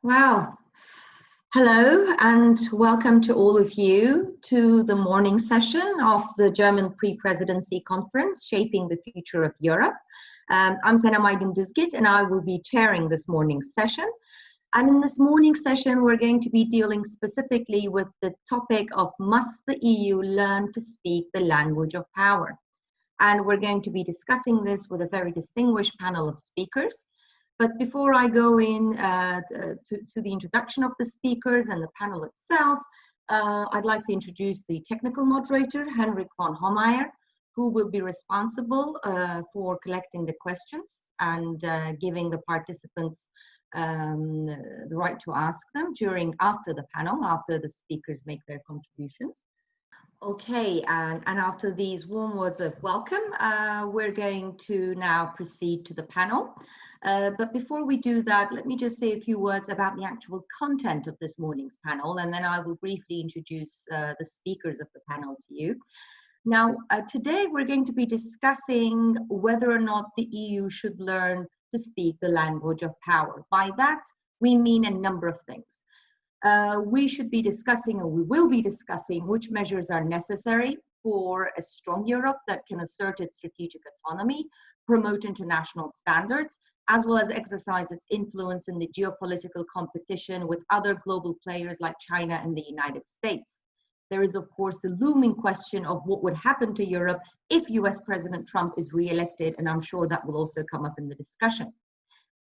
Wow. Hello and welcome to all of you to the morning session of the German Pre-Presidency Conference, Shaping the Future of Europe. I'm Sena Maydin-Düzgit and I will be chairing this morning's session. And in this morning session, we're going to be dealing specifically with the topic of must the EU learn to speak the language of power? And we're going to be discussing this with a very distinguished panel of speakers. But before I go in to the introduction of the speakers and the panel itself, I'd like to introduce the technical moderator, Henrik von Homeyer, who will be responsible for collecting the questions and giving the participants the right to ask them after the panel, after the speakers make their contributions. Okay, and after these warm words of welcome, we're going to now proceed to the panel. But before we do that, let me just say a few words about the actual content of this morning's panel, and then I will briefly introduce the speakers of the panel to you. Now, today we're going to be discussing whether or not the EU should learn to speak the language of power. By that, we mean a number of things. We should be discussing, or we will be discussing, which measures are necessary for a strong Europe that can assert its strategic autonomy, promote international standards, as well as exercise its influence in the geopolitical competition with other global players like China and the United States. There is, of course, the looming question of what would happen to Europe if US President Trump is re-elected, and I'm sure that will also come up in the discussion.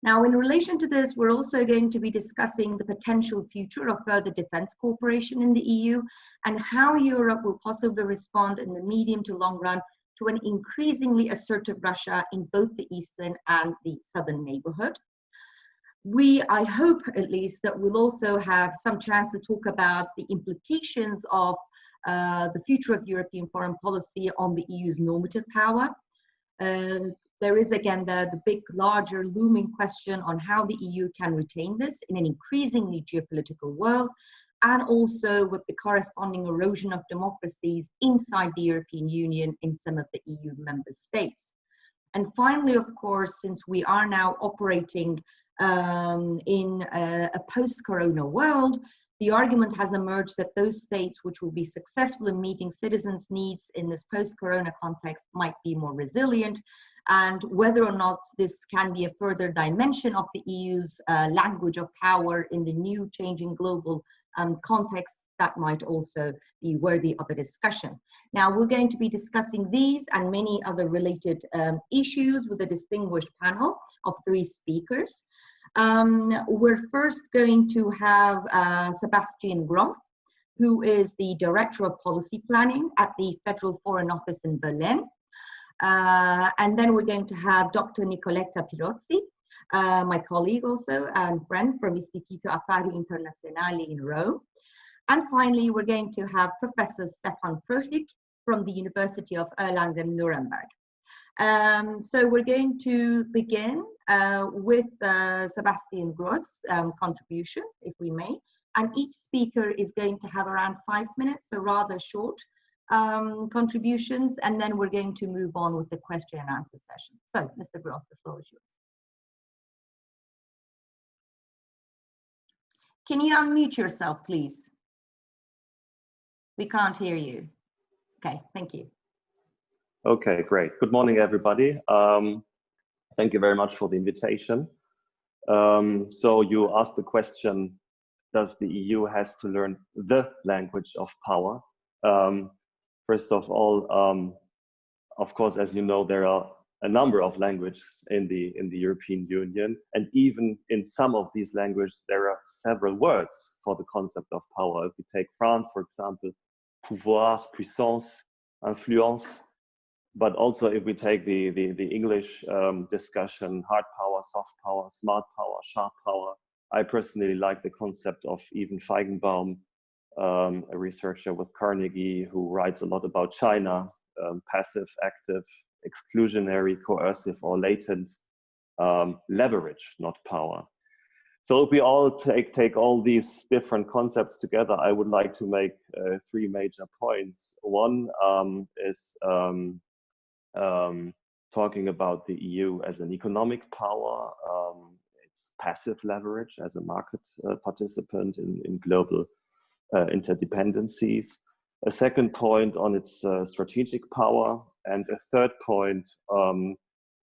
Now, in relation to this, we're also going to be discussing the potential future of further defense cooperation in the EU and how Europe will possibly respond in the medium to long run to an increasingly assertive Russia in both the eastern and the southern neighborhood. I hope at least that we'll also have some chance to talk about the implications of the future of European foreign policy on the EU's normative power. There is again the big, larger, looming question on how the EU can retain this in an increasingly geopolitical world, and also with the corresponding erosion of democracies inside the European Union in some of the EU member states. And finally, of course, since we are now operating in a post-corona world, the argument has emerged that those states which will be successful in meeting citizens' needs in this post-corona context might be more resilient, and whether or not this can be a further dimension of the EU's language of power in the new changing global context, that might also be worthy of a discussion. Now, we're going to be discussing these and many other related issues with a distinguished panel of 3 speakers. We're first going to have Sebastian Groth, who is the Director of Policy Planning at the Federal Foreign Office in Berlin. And then we're going to have Dr. Nicoletta Pirozzi, my colleague also and friend from Istituto Affari Internazionali in Rome. And finally, we're going to have Professor Stefan Fröhlich from the University of Erlangen-Nuremberg. So we're going to begin with Sebastian Groth's contribution, if we may. And each speaker is going to have around 5 minutes, so rather short contributions, and then we're going to move on with the question and answer session. So, Mr. Groth, the floor is yours. Can you unmute yourself, please? We can't hear you. Okay, thank you. Okay, great. Good morning, everybody. Thank you very much for the invitation. So you asked the question, does the EU has to learn the language of power? First of all, of course, as you know, there are a number of languages in the European Union, and even in some of these languages, there are several words for the concept of power. If we take France, for example, pouvoir, puissance, influence, but also if we take the English discussion, hard power, soft power, smart power, sharp power. I personally like the concept of even Feigenbaum, a researcher with Carnegie who writes a lot about China, passive, active, exclusionary, coercive, or latent leverage, not power. So if we all take all these different concepts together, I would like to make 3 major points. One is talking about the EU as an economic power. its passive leverage as a market participant in global interdependencies. A second point on its strategic power, and a third point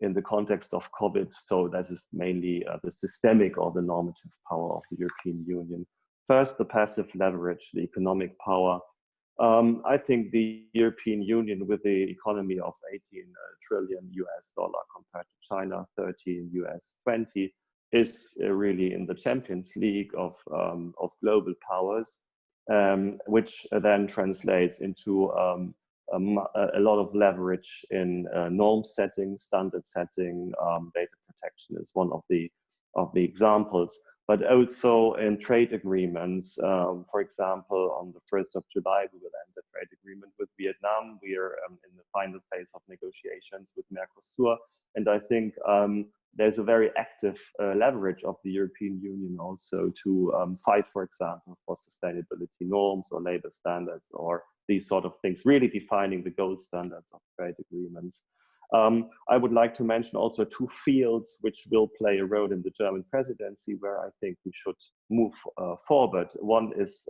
in the context of COVID. So this is mainly the systemic or the normative power of the European Union. First, the passive leverage, the economic power. I think the European Union, with the economy of 18 trillion US dollar compared to China 13 US 20, is really in the Champions League of global powers, which then translates into a lot of leverage in norm setting, standard setting. Data protection is one of the examples, but also in trade agreements. For example, on the 1st of July, we will end the trade agreement with Vietnam. We are in the final phase of negotiations with Mercosur, and I think there's a very active leverage of the European Union also to fight, for example, for sustainability norms or labor standards or these sort of things, really defining the gold standards of trade agreements. I would like to mention also two fields which will play a role in the German presidency where I think we should move forward. One is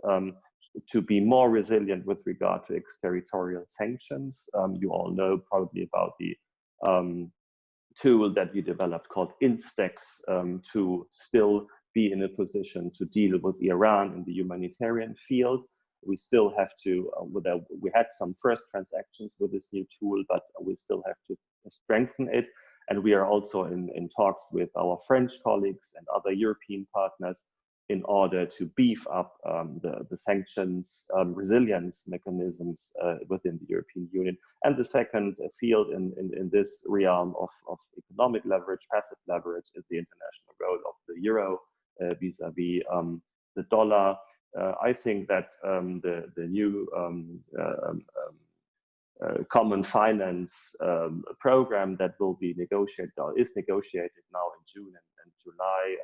to be more resilient with regard to exterritorial sanctions. You all know probably about the tool that we developed called Instex to still be in a position to deal with Iran in the humanitarian field. We still have to, we had some first transactions with this new tool, but we still have to strengthen it. And we are also in talks with our French colleagues and other European partners in order to beef up the sanctions resilience mechanisms within the European Union. And the second field in this realm of economic leverage, passive leverage, is the international role of the euro vis-a-vis the dollar. I think that the new common finance program that will be negotiated or is negotiated now in June and July,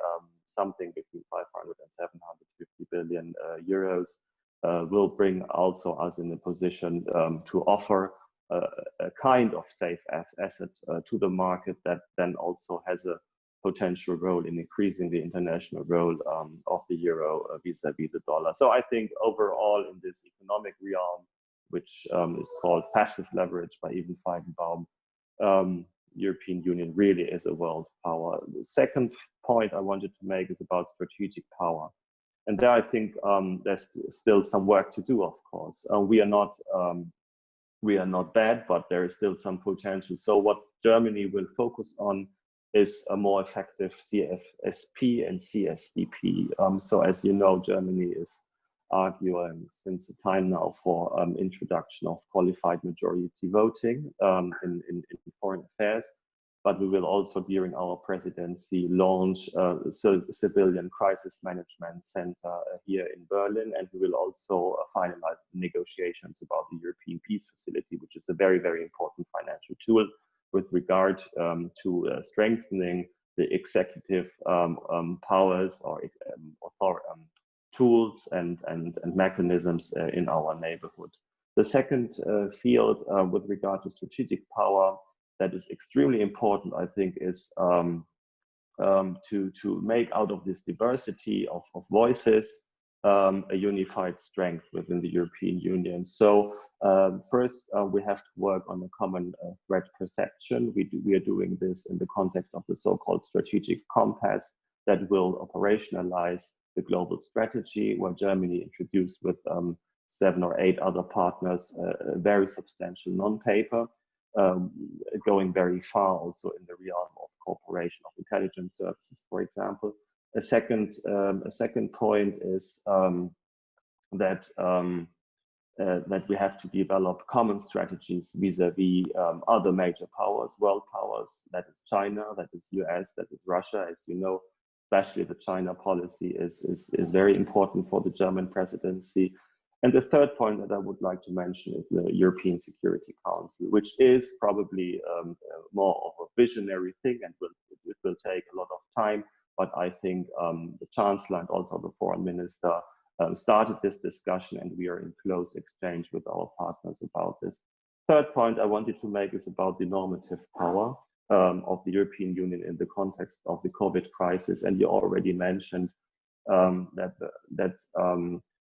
something between 500 and 750 billion euros, will bring also us in a position to offer a kind of safe asset to the market that then also has a potential role in increasing the international role of the euro vis-a-vis the dollar. So I think overall in this economic realm, which is called passive leverage by even Feigenbaum, European Union really is a world power. The second point I wanted to make is about strategic power. And there I think there's still some work to do, of course. We are not bad, but there is still some potential. So what Germany will focus on is a more effective CFSP and CSDP. So as you know, Germany is arguing since a time now for introduction of qualified majority voting in foreign affairs. But we will also, during our presidency, launch a civilian crisis management center here in Berlin. And we will also finalize negotiations about the European Peace Facility, which is a very, very important financial tool with regard to strengthening the executive powers or tools and mechanisms in our neighborhood. The second field with regard to strategic power that is extremely important, I think, is to make out of this diversity of voices a unified strength within the European Union. So first, we have to work on a common threat perception. We are doing this in the context of the so-called strategic compass that will operationalize the global strategy, where Germany introduced with 7 or 8 other partners a very substantial non-paper, going very far also in the realm of cooperation of intelligence services, for example. A second point is that we have to develop common strategies vis-a-vis other major powers, world powers, that is China, that is US, that is Russia. As you know, especially the China policy is very important for the German presidency. And the third point that I would like to mention is the European Security Council, which is probably more of a visionary thing, and it will take a lot of time. But I think the Chancellor and also the Foreign Minister started this discussion, and we are in close exchange with our partners about this. Third point I wanted to make is about the normative power. of the European Union in the context of the COVID crisis. And you already mentioned that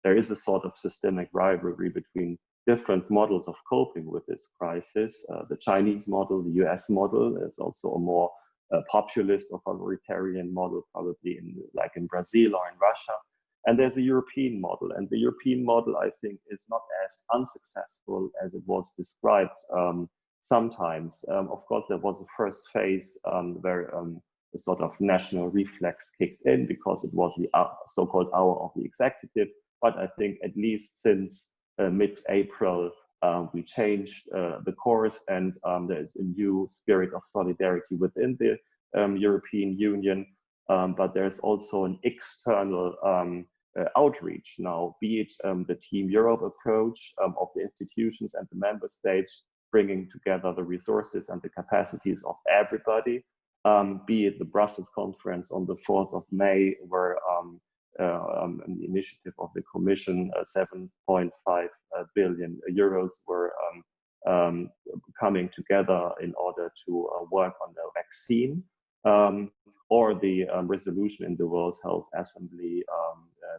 there is a sort of systemic rivalry between different models of coping with this crisis. The Chinese model, the US model is also a more populist or authoritarian model, probably like in Brazil or in Russia. And there's a European model, and the European model, I think, is not as unsuccessful as it was described sometimes. Of course, there was a first phase where the sort of national reflex kicked in because it was the so-called hour of the executive. But I think at least since mid-April, we changed the course, and there is a new spirit of solidarity within the European Union. But there's also an external outreach now, be it the Team Europe approach of the institutions and the member states, bringing together the resources and the capacities of everybody, be it the Brussels conference on the 4th of May, where the initiative of the Commission, 7.5 billion euros were coming together in order to work on the vaccine, or the resolution in the World Health Assembly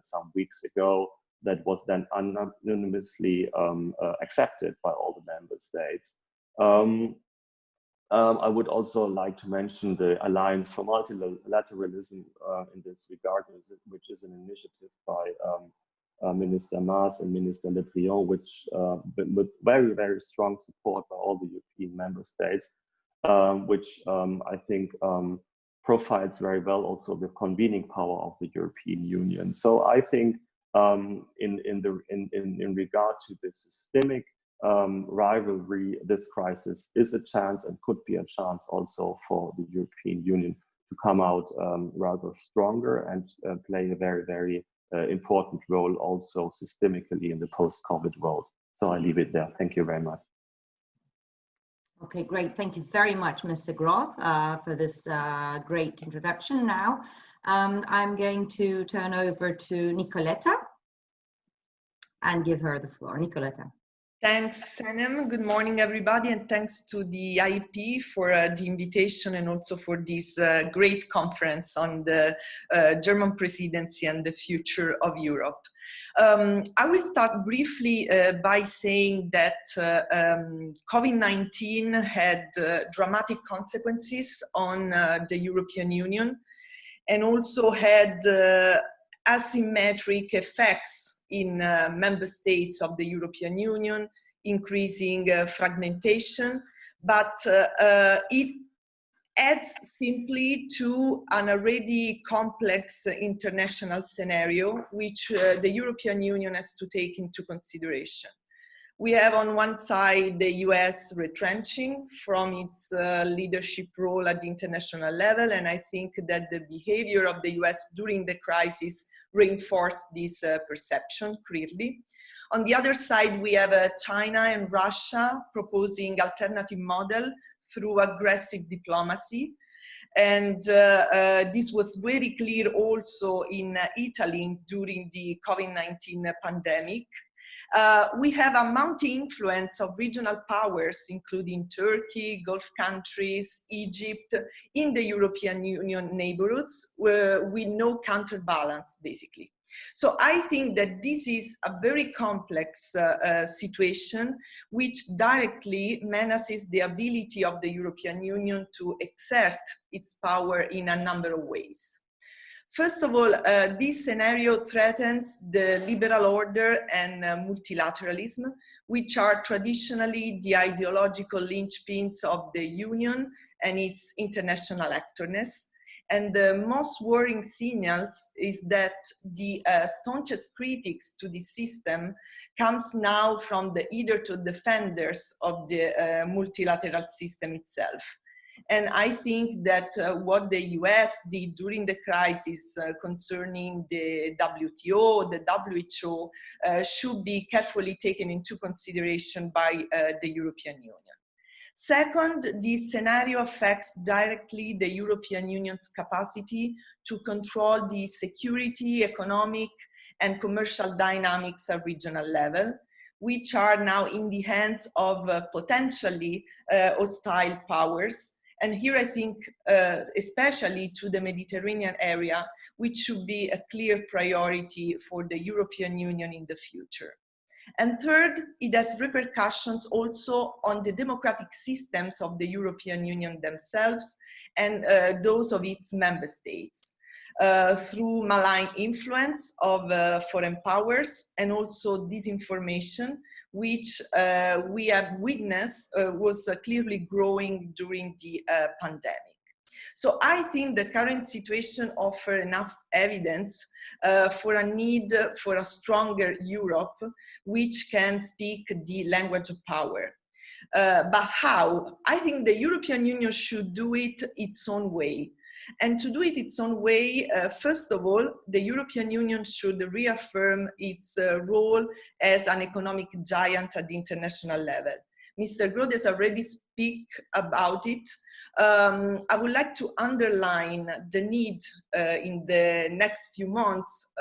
some weeks ago that was then unanimously accepted by all the member states. I would also like to mention the Alliance for Multilateralism in this regard, which is an initiative by Minister Maas and Minister Le Drian, which with very, very strong support by all the European member states, which I think profiles very well also the convening power of the European Union. So I think in regard to the systemic rivalry, this crisis is a chance and could be a chance also for the European Union to come out rather stronger and play a very, very important role also systemically in the post-COVID world. So I leave it there. Thank you very much. Okay, great. Thank you very much, Mr. Groth, for this great introduction. Now, I'm going to turn over to Nicoletta and give her the floor. Nicoletta. Thanks, Senem. Good morning, everybody, and thanks to the IEP for the invitation and also for this great conference on the German presidency and the future of Europe. I will start briefly by saying that COVID-19 had dramatic consequences on the European Union and also had asymmetric effects in member states of the European Union, increasing fragmentation, but it adds simply to an already complex international scenario, which the European Union has to take into consideration. We have on one side the US retrenching from its leadership role at the international level, and I think that the behavior of the US during the crisis reinforced this perception clearly. On the other side, we have China and Russia proposing alternative model through aggressive diplomacy. And this was very clear also in Italy during the COVID-19 pandemic. We have a mounting influence of regional powers, including Turkey, Gulf countries, Egypt, in the European Union neighborhoods, with no counterbalance, basically. So I think that this is a very complex situation, which directly menaces the ability of the European Union to exert its power in a number of ways. First of all, this scenario threatens the liberal order and multilateralism, which are traditionally the ideological linchpins of the Union and its international actorness. And the most worrying signals is that the staunchest critics to this system comes now from the either to defenders of the multilateral system itself. And I think that what the US did during the crisis concerning the WTO, the WHO, should be carefully taken into consideration by the European Union. Second, this scenario affects directly the European Union's capacity to control the security, economic, and commercial dynamics at regional level, which are now in the hands of potentially hostile powers. And here I think especially to the Mediterranean area, which should be a clear priority for the European Union in the future. And third, it has repercussions also on the democratic systems of the European Union themselves and those of its member states. Through malign influence of foreign powers and also disinformation, which we have witnessed was clearly growing during the pandemic. So I think the current situation offers enough evidence for a need for a stronger Europe, which can speak the language of power. But how? I think the European Union should do it its own way. And to do it its own way, first of all, the European Union should reaffirm its role as an economic giant at the international level. Mr. Grode has already spoken about it. I would like to underline the need in the next few months,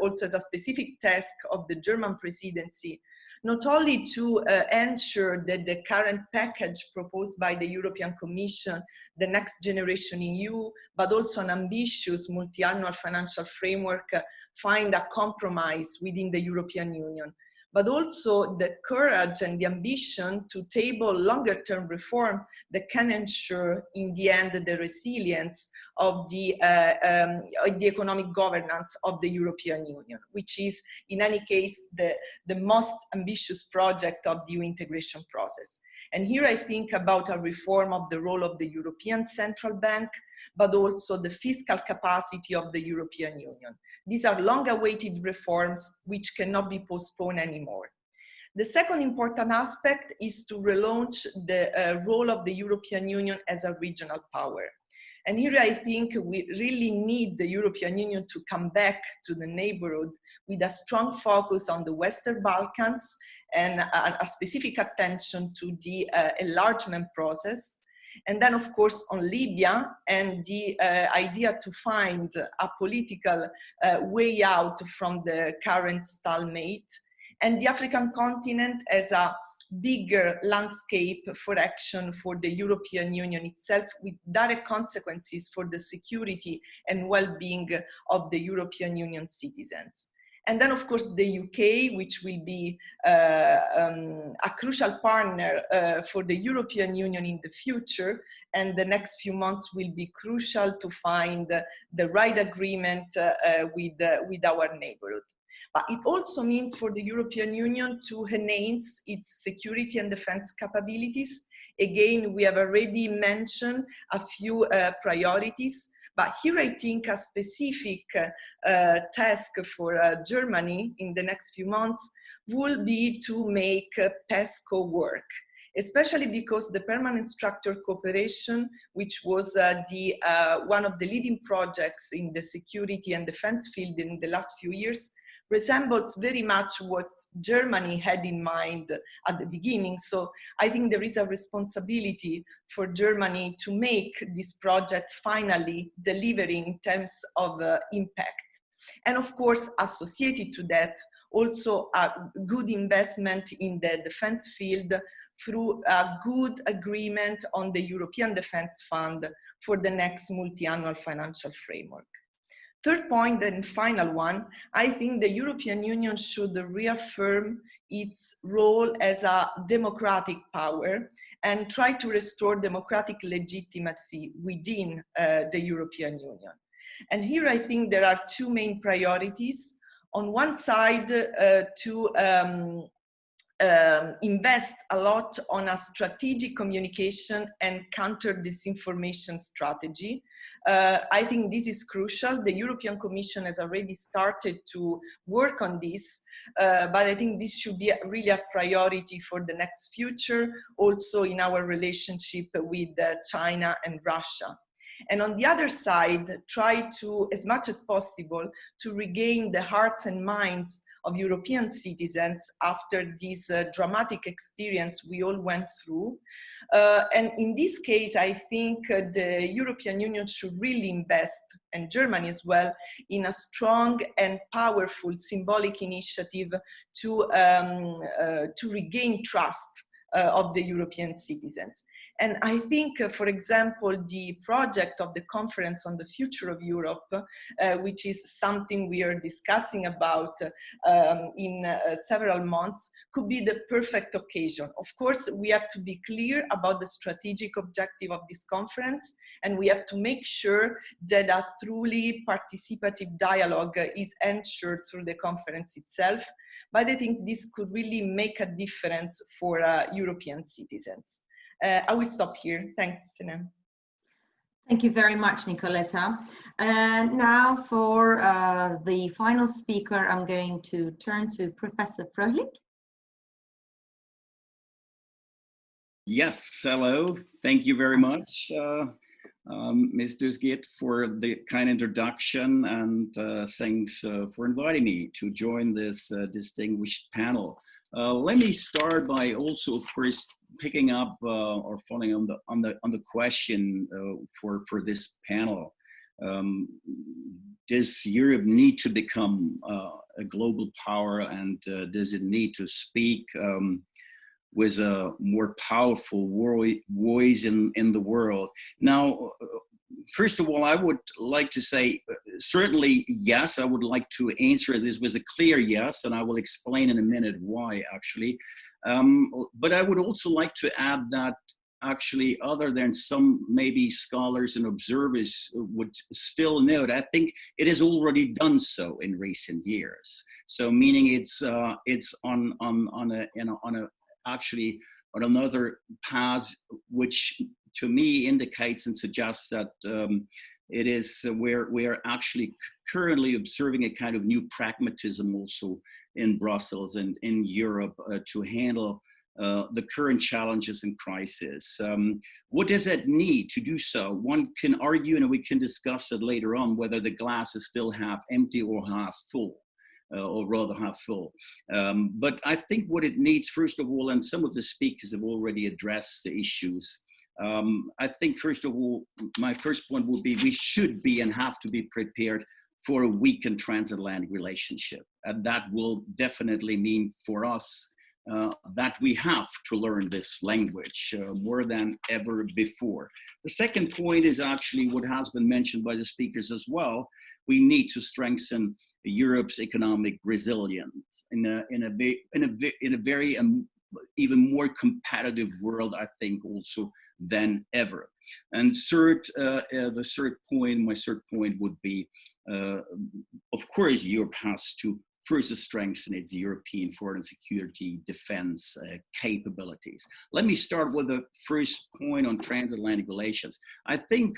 also as a specific task of the German presidency, not only to ensure that the current package proposed by the European Commission, the Next Generation EU, but also an ambitious multi-annual financial framework, find a compromise within the European Union, but also the courage and the ambition to table longer-term reform that can ensure, in the end, the resilience of the economic governance of the European Union, which is, in any case, the most ambitious project of the EU integration process. And here I think about a reform of the role of the European Central Bank, but also the fiscal capacity of the European Union. These are long-awaited reforms which cannot be postponed anymore. The second important aspect is to relaunch the role of the European Union as a regional power. And here I think we really need the European Union to come back to the neighborhood with a strong focus on the Western Balkans and a specific attention to the enlargement process. And then, of course, on Libya and the idea to find a political way out from the current stalemate, and the African continent as a bigger landscape for action for the European Union itself, with direct consequences for the security and well-being of the European Union citizens. And then, of course, the UK, which will be a crucial partner for the European Union in the future, and the next few months will be crucial to find the right agreement with our neighborhood. But it also means for the European Union to enhance its security and defense capabilities. Again, we have already mentioned a few priorities. But here I think a specific task for Germany in the next few months will be to make PESCO work, especially because the permanent structured cooperation, which was one of the leading projects in the security and defense field in the last few years, resembles very much what Germany had in mind at the beginning. So I think there is a responsibility for Germany to make this project finally delivering in terms of impact. And of course, associated to that, also a good investment in the defense field through a good agreement on the European Defense Fund for the next multi-annual financial framework. Third point and final one, I think the European Union should reaffirm its role as a democratic power and try to restore democratic legitimacy within the European Union. And here I think there are two main priorities. On one side, to invest a lot on a strategic communication and counter disinformation strategy. I think this is crucial. The European Commission has already started to work on this, but I think this should be really a priority for the next future, also in our relationship with China and Russia. And on the other side, try to, as much as possible, to regain the hearts and minds of European citizens after this dramatic experience we all went through. And in this case, I think the European Union should really invest, and Germany as well, in a strong and powerful symbolic initiative to regain trust of the European citizens. And I think, for example, the project of the Conference on the Future of Europe, which is something we are discussing about in several months, could be the perfect occasion. Of course, we have to be clear about the strategic objective of this conference, and we have to make sure that a truly participative dialogue is ensured through the conference itself. But I think this could really make a difference for European citizens. I will stop here. Thanks, Sinem. Thank you very much, Nicoletta. And now for the final speaker, I'm going to turn to Professor Fröhlich. Yes, hello. Thank you very much, Ms. Dusgit, for the kind introduction, and thanks for inviting me to join this distinguished panel. Let me start by also, of course, picking up or following on the question for this panel. Does Europe need to become a global power, and does it need to speak with a more powerful voice in the world? Now, first of all, I would like to say, certainly yes, I would like to answer this with a clear yes, and I will explain in a minute why, actually. But I would also like to add that actually, other than some maybe scholars and observers would still note, I think it has already done so in recent years. So meaning it's on another path, which to me indicates and suggests that it is where we are actually currently observing a kind of new pragmatism also in Brussels and in Europe to handle the current challenges and crisis. What does that need to do so? One can argue, and we can discuss it later on, whether the glass is still half empty or half full. Or rather half full. But I think what it needs, first of all, and some of the speakers have already addressed the issues, I think, first of all, my first point would be we should be and have to be prepared for a weakened transatlantic relationship. And that will definitely mean for us that we have to learn this language more than ever before. The second point is actually what has been mentioned by the speakers as well. We need to strengthen Europe's economic resilience in a very even more competitive world, I think, also than ever. And my third point would be, of course, Europe has to further strengthen its European foreign security defense capabilities. Let me start with the first point on transatlantic relations. I think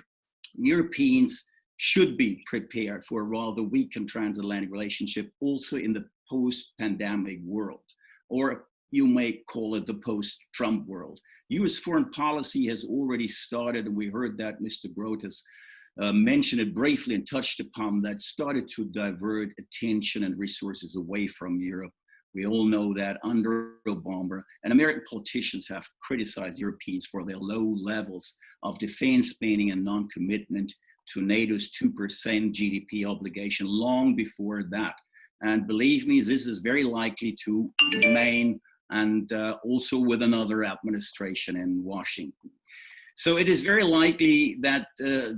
Europeans should be prepared for a rather weakened transatlantic relationship also in the post-pandemic world, or you may call it the post-Trump world. US foreign policy has already started, and we heard that Mr. Groth has mentioned it briefly and touched upon that, started to divert attention and resources away from Europe. We all know that under Obama, and American politicians have criticized Europeans for their low levels of defense spending and non-commitment to NATO's 2% GDP obligation long before that. And believe me, this is very likely to remain, and also with another administration in Washington. So it is very likely that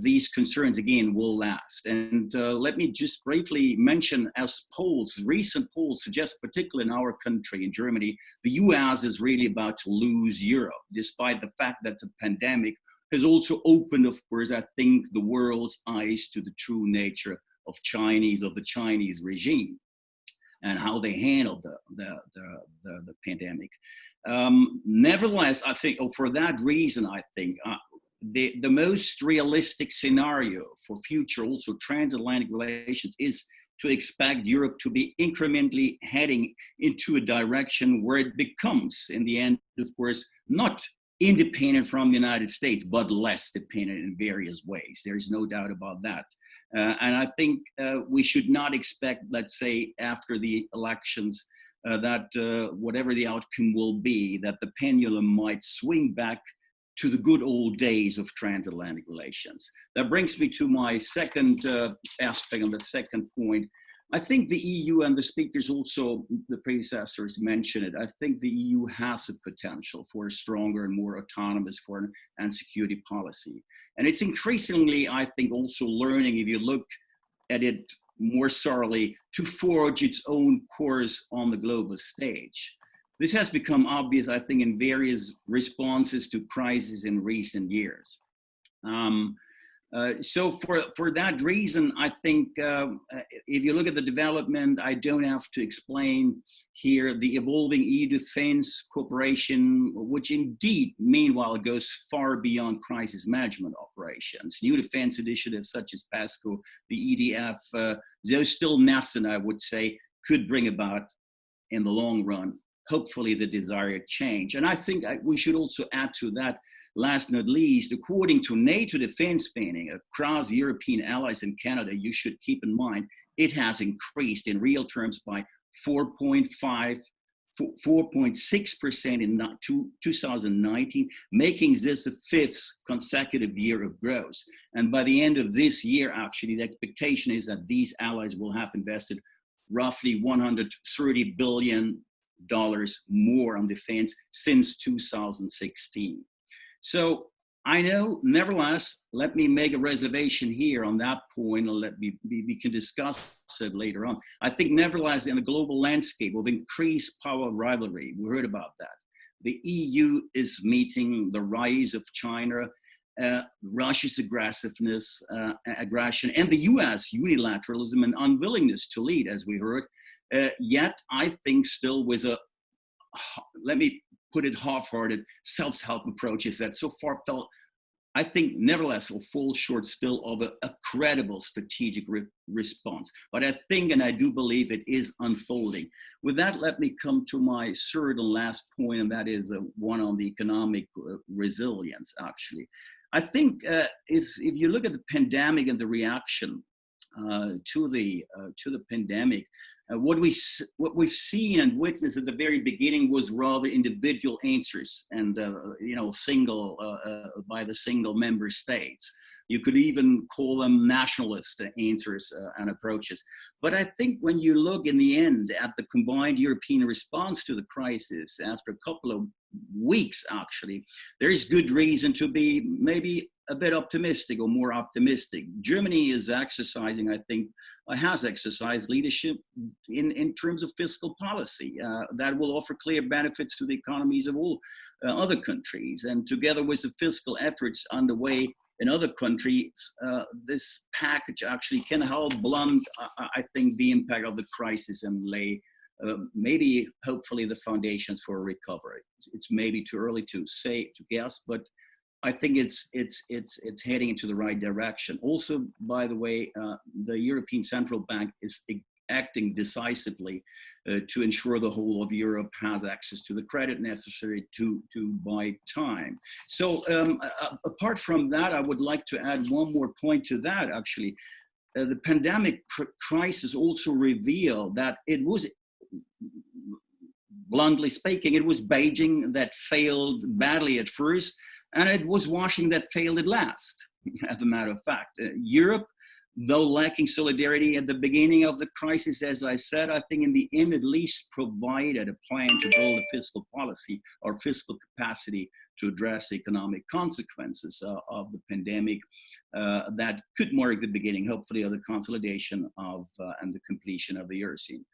these concerns, again, will last. And let me just briefly mention, as recent polls suggest, particularly in our country, in Germany, the US is really about to lose Europe, despite the fact that the pandemic has also opened, of course, I think, the world's eyes to the true nature of the Chinese regime and how they handled the pandemic. Nevertheless, I think, for that reason, I think the most realistic scenario for future also transatlantic relations is to expect Europe to be incrementally heading into a direction where it becomes, in the end, of course, not independent from the United States, but less dependent in various ways. There is no doubt about that. And I think we should not expect, let's say, after the elections, that whatever the outcome will be, that the pendulum might swing back to the good old days of transatlantic relations. That brings me to my second aspect, and the second point, I think the EU, and the speakers also, the predecessors mentioned it, I think the EU has a potential for a stronger and more autonomous foreign and security policy. And it's increasingly, I think, also learning, if you look at it more thoroughly, to forge its own course on the global stage. This has become obvious, I think, in various responses to crises in recent years. So for that reason, I think if you look at the development, I don't have to explain here the evolving EU defense cooperation, which indeed, meanwhile, goes far beyond crisis management operations. New defense initiatives such as PESCO, the EDF, though still nascent, I would say, could bring about in the long run, hopefully, the desired change. And I think we should also add to that, last not least, according to NATO defense spending across European allies and Canada, you should keep in mind, it has increased in real terms by 4.6% in 2019, making this the 5th consecutive year of growth. And by the end of this year, actually, the expectation is that these allies will have invested roughly $130 billion more on defense since 2016. So I know, nevertheless, let me make a reservation here on that point, and we can discuss it later on. I think, nevertheless, in the global landscape of increased power rivalry, we heard about that. The EU is meeting the rise of China, Russia's aggressiveness, aggression, and the US unilateralism and unwillingness to lead, as we heard. Yet, I think still with a, let me put it half-hearted, self-help approaches that so far felt, I think, nevertheless, will fall short still of a credible strategic response. But I think, and I do believe, it is unfolding. With that, let me come to my third and last point, and that is one on the economic resilience, actually. I think if you look at the pandemic and the reaction to the pandemic, what we've seen and witnessed at the very beginning was rather individual answers and single by the single member states. You could even call them nationalist answers and approaches. But I think when you look in the end at the combined European response to the crisis after a couple of weeks, actually, there's good reason to be maybe a bit optimistic or more optimistic. Germany is exercising, I think, has exercised leadership in terms of fiscal policy that will offer clear benefits to the economies of all other countries. And together with the fiscal efforts underway in other countries, this package actually can help blunt, I think, the impact of the crisis and lay maybe, hopefully, the foundations for a recovery. It's maybe too early to guess, but I think it's heading into the right direction. Also, by the way, the European Central Bank is acting decisively to ensure the whole of Europe has access to the credit necessary to buy time. So apart from that, I would like to add one more point to that, actually. The pandemic crisis also revealed that it was, bluntly speaking, it was Beijing that failed badly at first, and it was Washington that failed at last, as a matter of fact. Europe, though lacking solidarity at the beginning of the crisis, as I said, I think in the end at least provided a plan to build a fiscal policy or fiscal capacity to address economic consequences of the pandemic that could mark the beginning, hopefully, of the consolidation of and the completion of the Eurozone.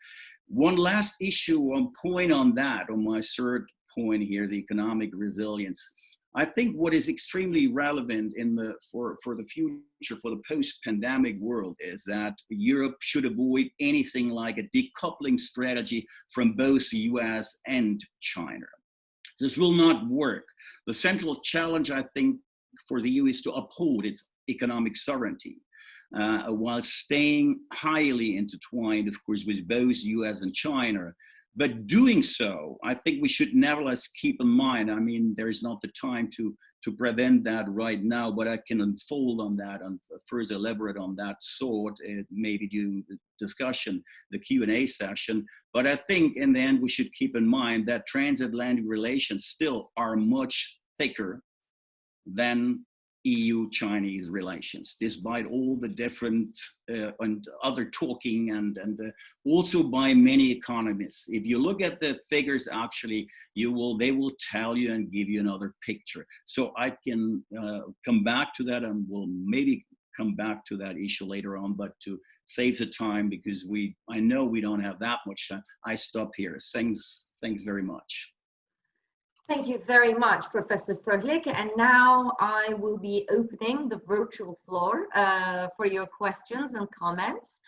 One last issue, one point on that, on my third point here, the economic resilience. I think what is extremely relevant for the future, for the post-pandemic world, is that Europe should avoid anything like a decoupling strategy from both the US and China. This will not work. The central challenge, I think, for the EU is to uphold its economic sovereignty while staying highly intertwined, of course, with both US and China. But doing so, I think we should nevertheless keep in mind, I mean, there is not the time to prevent that right now, but I can unfold on that and further elaborate on that thought, maybe during the discussion, the Q&A session. But I think in the end, we should keep in mind that transatlantic relations still are much thicker than EU-Chinese relations, despite all the different and other talking and also by many economists. If you look at the figures, actually, they will tell you and give you another picture. So I can come back to that, and we'll maybe come back to that issue later on, but to save the time, because I know we don't have that much time, I stop here. Thanks very much. Thank you very much, Professor Fröhlich. And now I will be opening the virtual floor for your questions and comments.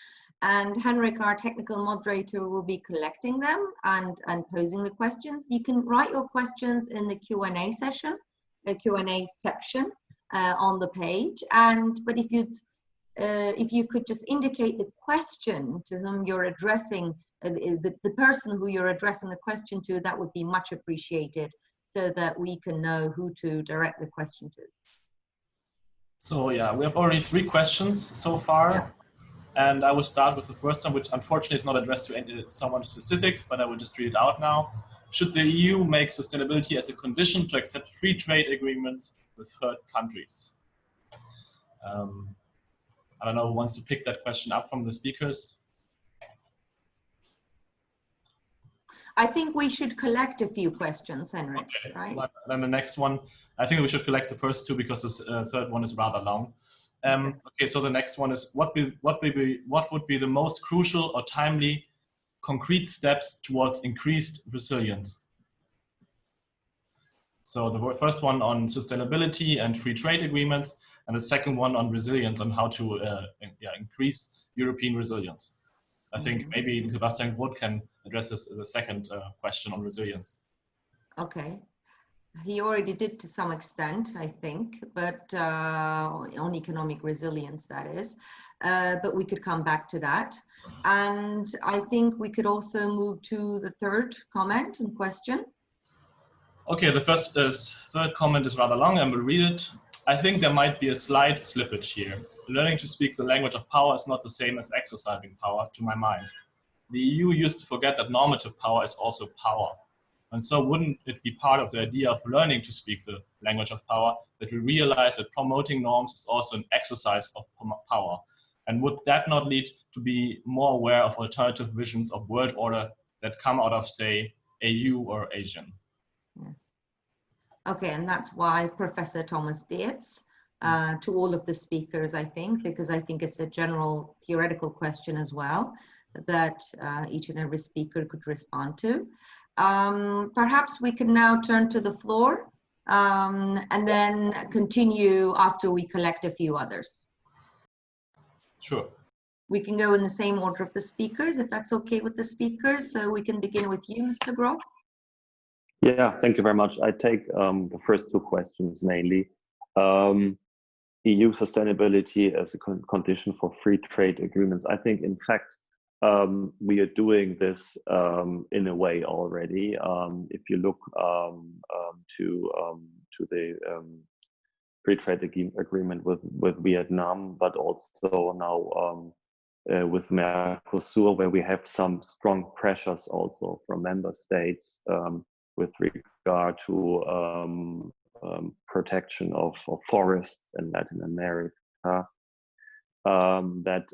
And Henrik, our technical moderator, will be collecting them and posing the questions. You can write your questions in the Q&A session, the Q&A section on the page. But if you could just indicate the question to whom you're addressing, the person who you're addressing the question to, that would be much appreciated, so that we can know who to direct the question to. So yeah, we have already 3 questions so far. Yeah. And I will start with the first one, which unfortunately is not addressed to someone specific, but I will just read it out now. Should the EU make sustainability as a condition to accept free trade agreements with third countries? I don't know who wants to pick that question up from the speakers. I think we should collect a few questions, Henrik, okay. Right? Then the next one, I think we should collect the first 2 because the third one is rather long. Okay, so the next one is, what would be the most crucial or timely concrete steps towards increased resilience? So the first one on sustainability and free trade agreements, and the second one on resilience, on how to increase European resilience. I think maybe Sebastian Groth can address the second question on resilience. Okay. He already did to some extent, I think, but on economic resilience, that is. But we could come back to that. And I think we could also move to the third comment and question. Okay, the third comment is rather long, and we'll read it. I think there might be a slight slippage here. Learning to speak the language of power is not the same as exercising power, to my mind. The EU used to forget that normative power is also power. And so wouldn't it be part of the idea of learning to speak the language of power that we realize that promoting norms is also an exercise of power? And would that not lead to be more aware of alternative visions of world order that come out of, say, AU or Asian? Yeah. Okay, and that's why Professor Thomas Dietz, to all of the speakers, I think, because I think it's a general theoretical question as well that each and every speaker could respond to. Perhaps we can now turn to the floor and then continue after we collect a few others. Sure. We can go in the same order of the speakers, if that's okay with the speakers. So we can begin with you, Mr. Groth. Yeah, thank you very much. I take the first 2 questions mainly. EU sustainability as a condition for free trade agreements. I think, in fact, we are doing this in a way already. If you look to the free trade agreement with Vietnam, but also now with Mercosur, where we have some strong pressures also from member states with regard to protection of forests in Latin America. That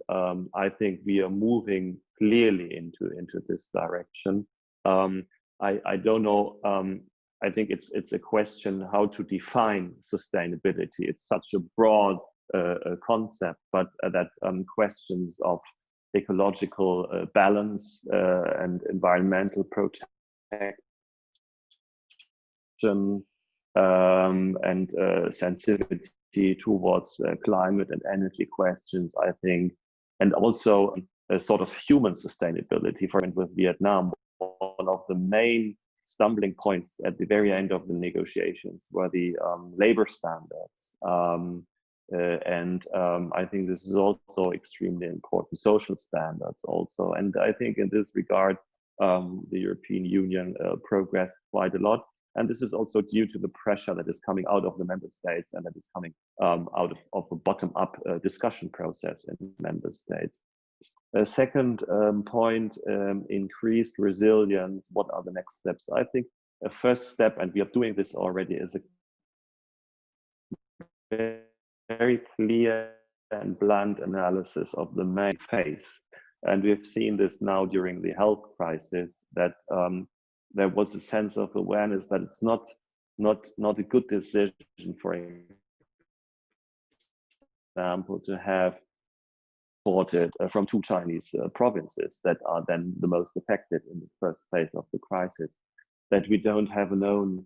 I think we are moving clearly into this direction. I don't know. I think it's a question how to define sustainability. It's such a broad concept, but that questions of ecological balance and environmental protection and sensitivity towards climate and energy questions, I think, and also a sort of human sustainability. For instance, with Vietnam, one of the main stumbling points at the very end of the negotiations were the labor standards. I think this is also extremely important, social standards also. And I think in this regard, the European Union progressed quite a lot. And this is also due to the pressure that is coming out of the member states and that is coming out of a bottom-up discussion process in member states. Second point, increased resilience. What are the next steps? I think a first step, and we are doing this already, is a very clear and blunt analysis of the main phase. And we've seen this now during the health crisis, that there was a sense of awareness that it's not a good decision, for example, to have imported from 2 Chinese provinces that are then the most affected in the first phase of the crisis, that we don't have a known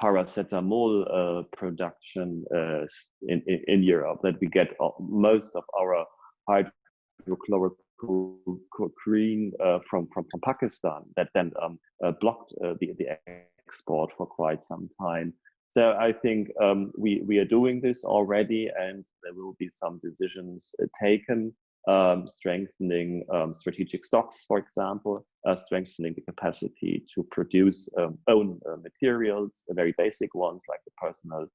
paracetamol production in Europe, that we get most of our hydrochloroquine from Pakistan, that then blocked the export for quite some time. So I think we are doing this already, and there will be some decisions taken, strengthening strategic stocks, for example, strengthening the capacity to produce own materials, very basic ones like the personal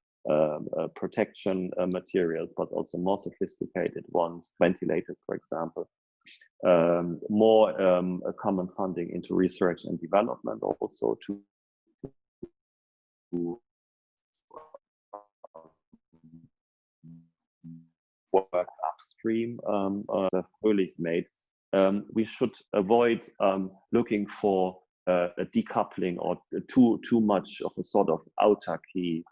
protection materials, but also more sophisticated ones, ventilators, for example. More common funding into research and development, also to work upstream, Fröhlich made. We should avoid looking for a decoupling or too much of a sort of autarky.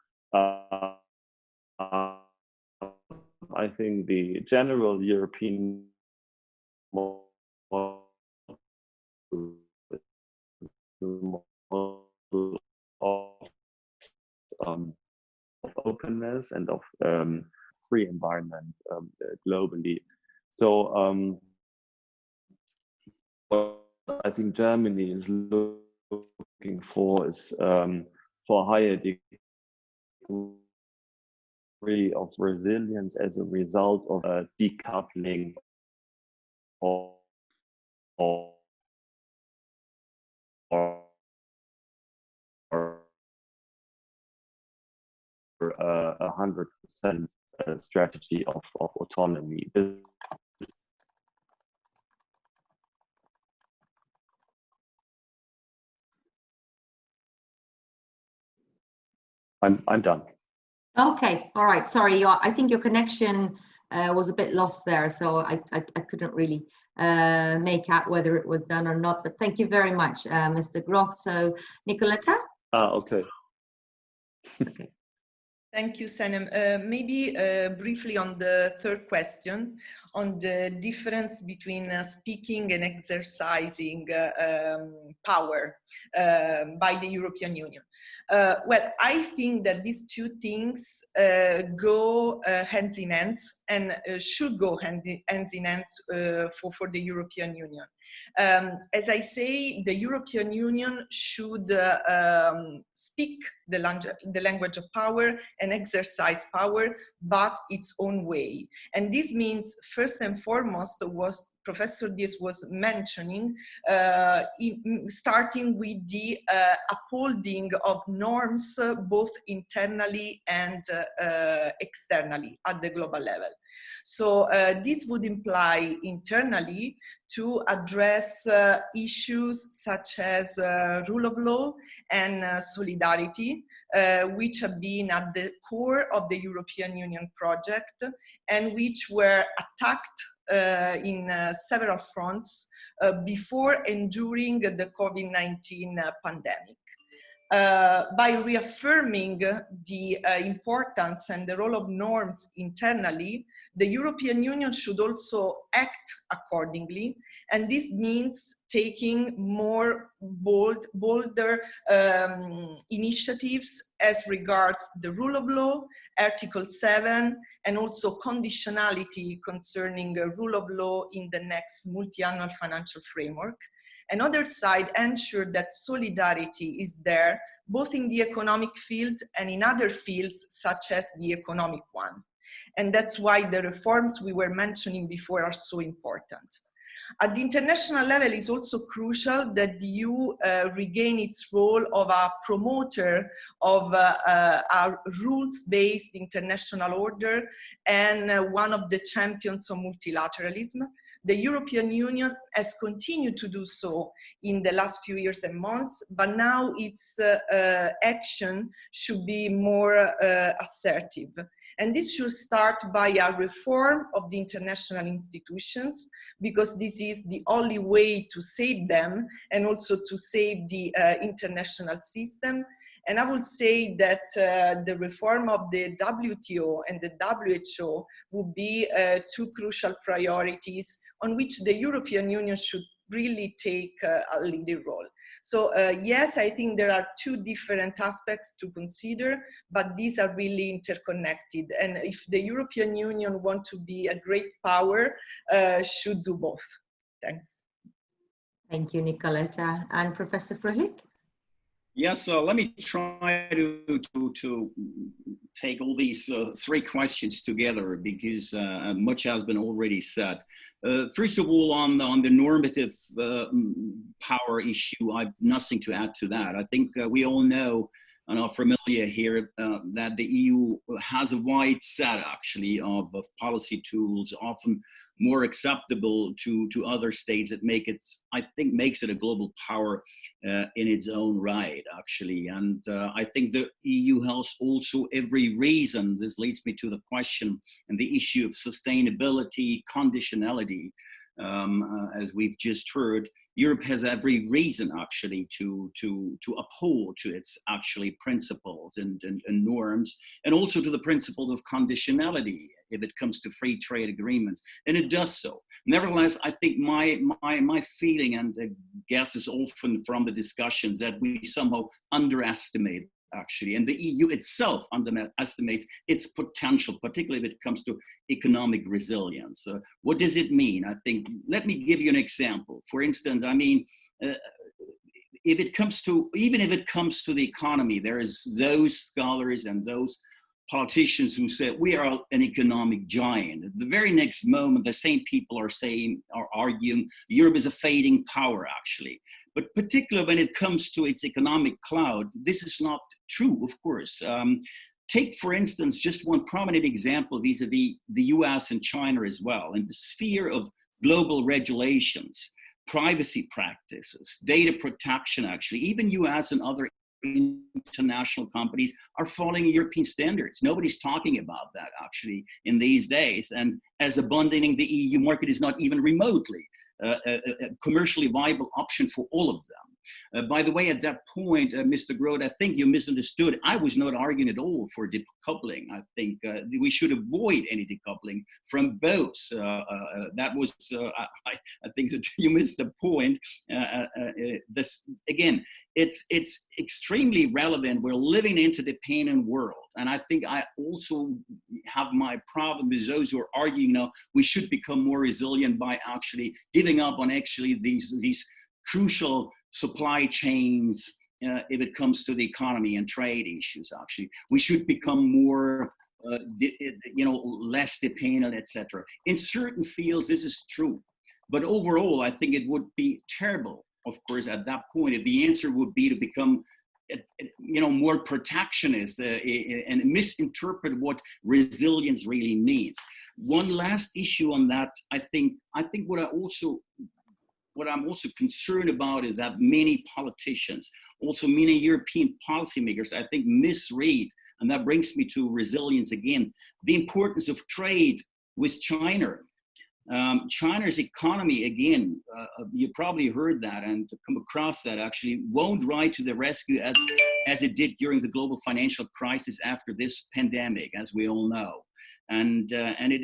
I think the general European model of openness and of free environment globally. So what I think Germany is looking for is for a higher degree of resilience as a result of a decoupling or 100% strategy of autonomy. I'm done. Okay, all right. Sorry, I think your connection was a bit lost there, so I couldn't really make out whether it was done or not. But thank you very much, Mr. Groth. So, Nicoletta? Okay. Okay. Thank you, Senem. Maybe briefly on the third question, on the difference between speaking and exercising power by the European Union. Well, I think that these two things go hands in hands and should go hands in hands for the European Union. As I say, the European Union should speak the language of power and exercise power, but its own way. And this means, first and foremost, what Professor Diaz was mentioning, starting with the upholding of norms, both internally and externally at the global level. So this would imply internally to address issues such as rule of law and solidarity, which have been at the core of the European Union project and which were attacked in several fronts before and during the COVID-19 pandemic. By reaffirming the importance and the role of norms internally, the European Union should also act accordingly, and this means taking more bolder initiatives as regards the rule of law, Article 7, and also conditionality concerning rule of law in the next multi-annual financial framework. Another side, ensure that solidarity is there, both in the economic field and in other fields, such as the economic one. And that's why the reforms we were mentioning before are so important. At the international level, it's also crucial that the EU regain its role of a promoter of our rules-based international order and one of the champions of multilateralism. The European Union has continued to do so in the last few years and months, but now its action should be more assertive. And this should start by a reform of the international institutions, because this is the only way to save them and also to save the international system. And I would say that the reform of the WTO and the WHO would be two crucial priorities on which the European Union should really take a leading role. So yes, I think there are two different aspects to consider, but these are really interconnected. And if the European Union wants to be a great power, should do both. Thanks. Thank you, Nicoletta. And Professor Fröhlich? Yes, so let me try to take all these three questions together, because much has been already said. First of all, on the normative power issue, I've nothing to add to that. I think we all know and are familiar here that the EU has a wide set actually of policy tools, often more acceptable to other states that makes it a global power in its own right, actually. And I think the EU has also every reason, this leads me to the question and the issue of sustainability, conditionality, as we've just heard. Europe has every reason actually to uphold to its actually principles and norms, and also to the principles of conditionality if it comes to free trade agreements, and it does so. Nevertheless, I think my feeling, and I guess is often from the discussions, that we somehow underestimate actually, and the EU itself underestimates its potential, particularly if it comes to economic resilience. What does it mean? I think, let me give you an example. For instance, I mean, even if it comes to the economy, there is those scholars and those politicians who say we are an economic giant. The very next moment, the same people are arguing Europe is a fading power, actually. But particularly when it comes to its economic cloud, this is not true, of course. Take, for instance, just one prominent example vis-a-vis the US and China as well, in the sphere of global regulations, privacy practices, data protection, actually. Even US and other international companies are following European standards. Nobody's talking about that, actually, in these days. And as abandoning the EU market is not even remotely a commercially viable option for all of them. By the way, at that point, Mr. Groth, I think you misunderstood. I was not arguing at all for decoupling. I think we should avoid any decoupling from both. That was, I think that you missed the point. This again, it's extremely relevant. We're living into the dependent world. And I think I also have my problem with those who are arguing now we should become more resilient by actually giving up on actually these crucial supply chains if it comes to the economy and trade issues. Actually, we should become more less dependent, etc. In certain fields this is true, but overall I think it would be terrible, of course, at that point if the answer would be to become more protectionist and misinterpret what resilience really means. One last issue on that, I think what I'm also concerned about is that many politicians, also many European policymakers, I think misread, and that brings me to resilience again, the importance of trade with China. China's economy, again, you probably heard that and come across that, actually won't rise to the rescue as it did during the global financial crisis after this pandemic, as we all know. And it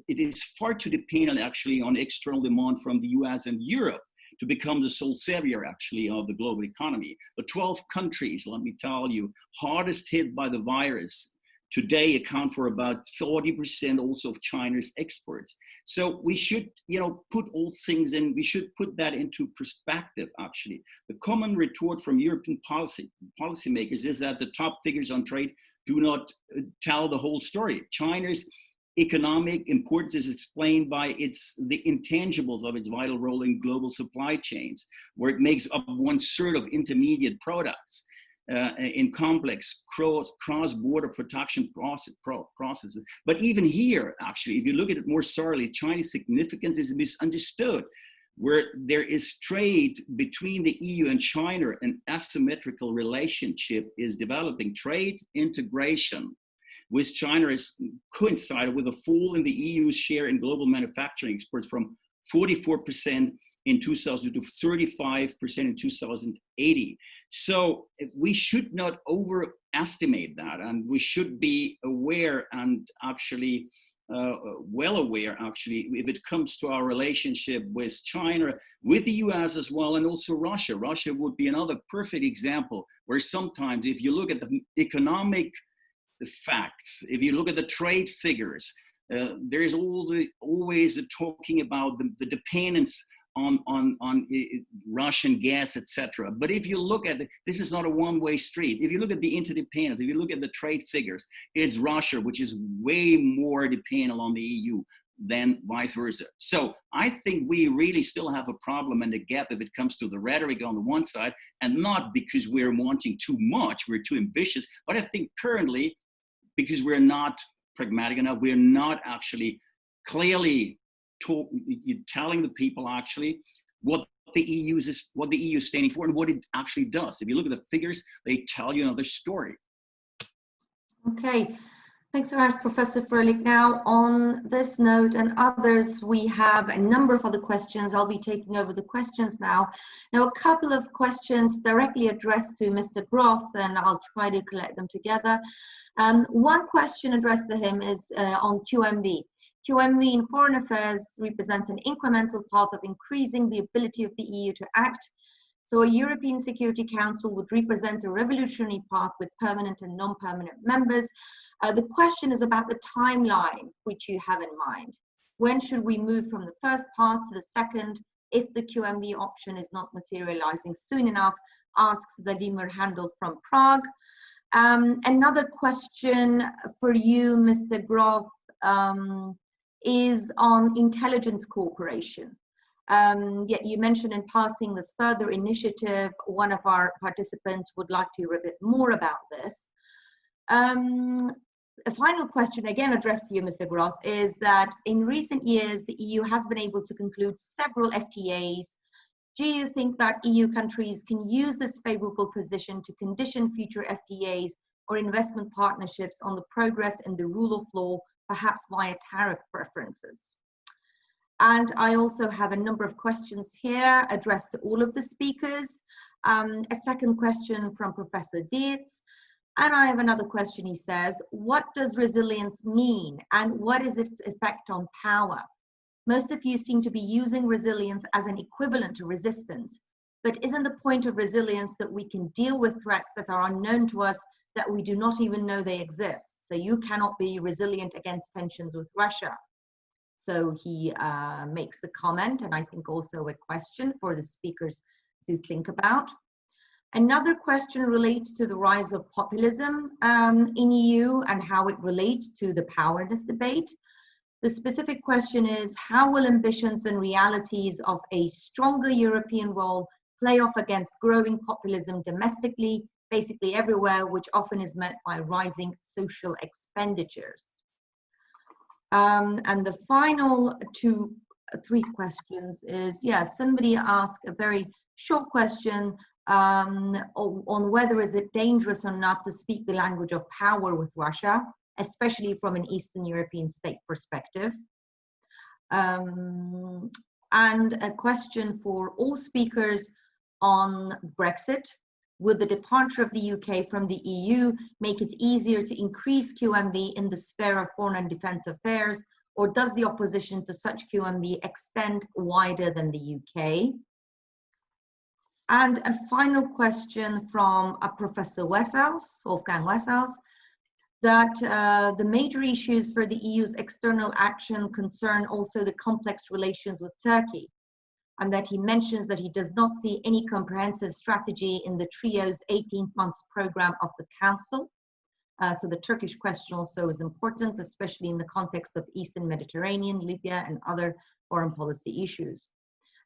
is far too dependent actually on external demand from the US and Europe to become the sole savior actually of the global economy. The 12 countries, let me tell you, hardest hit by the virus today account for about 40% also of China's exports. So we should, put all things in, we should put that into perspective, actually. The common retort from European policymakers is that the top figures on trade do not tell the whole story. China's economic importance is explained by the intangibles of its vital role in global supply chains, where it makes up 1/3 of intermediate products. In complex cross-border production processes. But even here, actually, if you look at it more thoroughly, China's significance is misunderstood. Where there is trade between the EU and China, an asymmetrical relationship is developing. Trade integration with China has coincided with a fall in the EU's share in global manufacturing exports from 44% in 2000 to 35% in 2080. So we should not overestimate that, and we should be aware and actually well aware, actually, if it comes to our relationship with China, with the US as well, and also Russia. Russia would be another perfect example where sometimes if you look at the economic facts, if you look at the trade figures, there is always talking about the dependence on Russian gas, etc. But if you look at this is not a one-way street. If you look at the interdependence, if you look at the trade figures, it's Russia, which is way more dependent on the EU than vice versa. So I think we really still have a problem and a gap if it comes to the rhetoric on the one side, and not because we're wanting too much, we're too ambitious, but I think currently, because we're not pragmatic enough, we're not actually clearly telling the people actually what the EU is standing for and what it actually does. If you look at the figures, they tell you another story. Okay, thanks so much, Professor Fröhlich. Now, on this note and others, we have a number of other questions. I'll be taking over the questions now. Now, a couple of questions directly addressed to Mr. Groth, and I'll try to collect them together. One question addressed to him is on QMV. QMV in foreign affairs represents an incremental path of increasing the ability of the EU to act. So a European Security Council would represent a revolutionary path with permanent and non-permanent members. The question is about the timeline which you have in mind. When should we move from the first path to the second if the QMV option is not materializing soon enough, asks Vladimir Handel from Prague. Another question for you, Mr. Groth, is on intelligence cooperation. Yet you mentioned in passing this further initiative. One of our participants would like to hear a bit more about this. A final question, again addressed to you, Mr. Groth, is that in recent years, the EU has been able to conclude several FTAs. Do you think that EU countries can use this favorable position to condition future FTAs or investment partnerships on the progress in the rule of law, perhaps via tariff preferences? And I also have a number of questions here addressed to all of the speakers. A second question from Professor Dietz. And I have another question, he says, what does resilience mean and what is its effect on power? Most of you seem to be using resilience as an equivalent to resistance, but isn't the point of resilience that we can deal with threats that are unknown to us, that we do not even know they exist? So you cannot be resilient against tensions with Russia. So he makes the comment, and I think also a question for the speakers to think about. Another question relates to the rise of populism in EU and how it relates to the powerness debate. The specific question is, how will ambitions and realities of a stronger European role play off against growing populism domestically, basically everywhere, which often is met by rising social expenditures? And the final three questions is, somebody asked a very short question on whether is it dangerous or not to speak the language of power with Russia, especially from an Eastern European state perspective. And a question for all speakers on Brexit. Would the departure of the UK from the EU make it easier to increase QMV in the sphere of foreign and defence affairs, or does the opposition to such QMV extend wider than the UK? And a final question from Professor Wessels, Wolfgang Wessels, that the major issues for the EU's external action concern also the complex relations with Turkey, and that he mentions that he does not see any comprehensive strategy in the trio's 18 months program of the Council. So the Turkish question also is important, especially in the context of Eastern Mediterranean, Libya, and other foreign policy issues.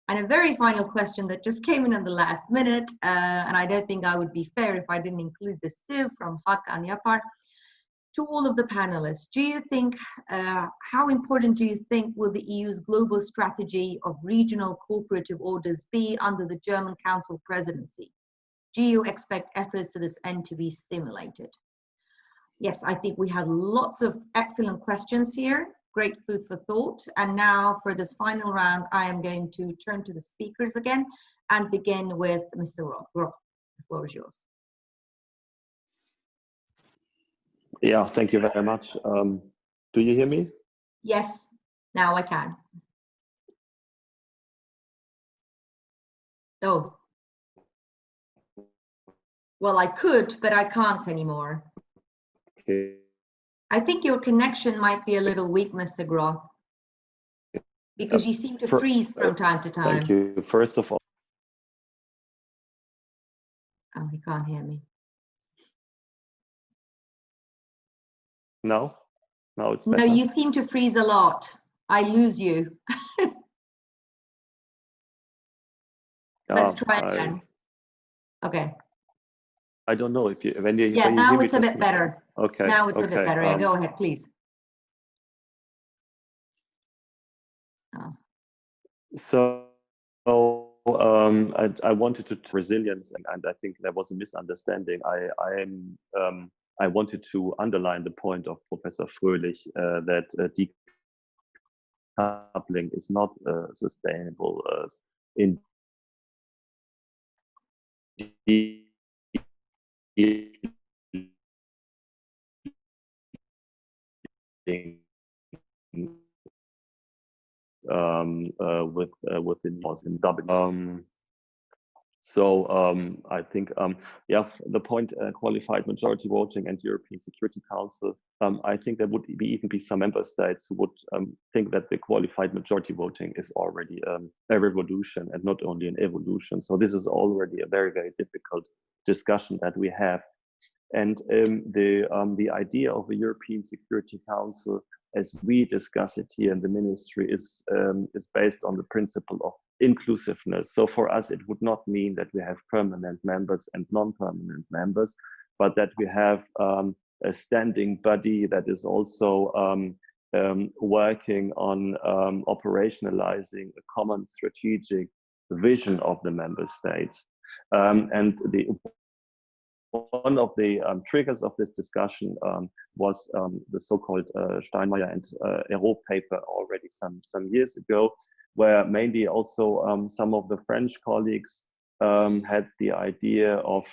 And a very final question that just came in at the last minute, and I don't think I would be fair if I didn't include this too, from Hakan Yapar. To all of the panelists, do you think, how important do you think will the EU's global strategy of regional cooperative orders be under the German Council presidency? Do you expect efforts to this end to be stimulated? Yes, I think we had lots of excellent questions here. Great food for thought. And now for this final round, I am going to turn to the speakers again and begin with Mr. Roth. The floor is yours. Yeah, thank you very much. Do you hear me? Yes, now I can. Oh. Well, I could, but I can't anymore. Okay. I think your connection might be a little weak, Mr. Groth, because you seem to freeze from time to time. Thank you. First of all. Oh, he can't hear me. No? No, it's better. No, you seem to freeze a lot. I lose you. Let's try again. Okay. I don't know if you when you yeah, when you now hear it's me a bit better. Okay. Now it's a bit better. Yeah, go ahead, please. Oh. So I wanted to resilience, and I think there was a misunderstanding. I wanted to underline the point of Professor Fröhlich that decoupling is not sustainable in within laws in Dublin. I think, yeah, the point qualified majority voting and European Security Council, I think there would even be some member states who would think that the qualified majority voting is already a revolution and not only an evolution. So this is already a very, very difficult discussion that we have. And the idea of a European Security Council, as we discuss it here in the ministry, is based on the principle of inclusiveness. So for us, it would not mean that we have permanent members and non-permanent members, but that we have a standing body that is also working on operationalizing a common strategic vision of the member states. And one of the triggers of this discussion was the so-called Steinmeier and Hérault paper already some years ago, where mainly also some of the French colleagues had the idea of